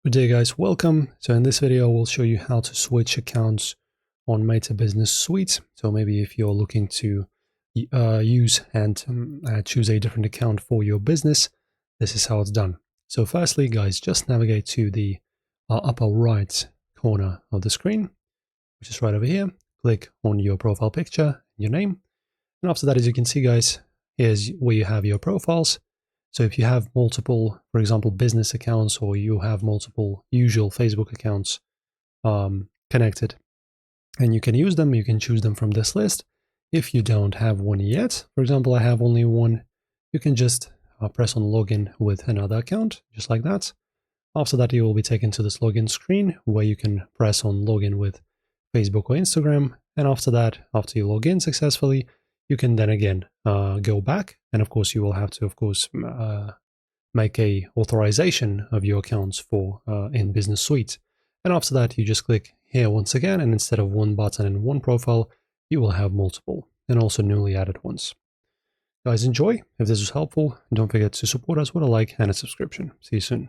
Good day guys, welcome. So in this video we'll show you how to switch accounts on Meta Business Suite. So maybe if you're looking to use and choose a different account for your business, this is how it's done. So firstly guys, just navigate to the upper right corner of the screen, which is right over here. Click on your profile picture, your name. And after that, as you can see guys, here's where you have your profiles. So if you have multiple, for example, business accounts, or you have multiple usual Facebook accounts connected, and you can use them, you can choose them from this list. If you don't have one yet, for example, I have only one, you can just press on login with another account, just like that. After that, you will be taken to this login screen where you can press on login with Facebook or Instagram. And after that, after you log in successfully, you can then again go back, and of course you will have to, of course, make a authorization of your accounts for in Business Suite. And after that, you just click here once again, and instead of one button and one profile, you will have multiple, and also newly added ones. Guys, enjoy. If this was helpful, don't forget to support us with a like and a subscription. See you soon.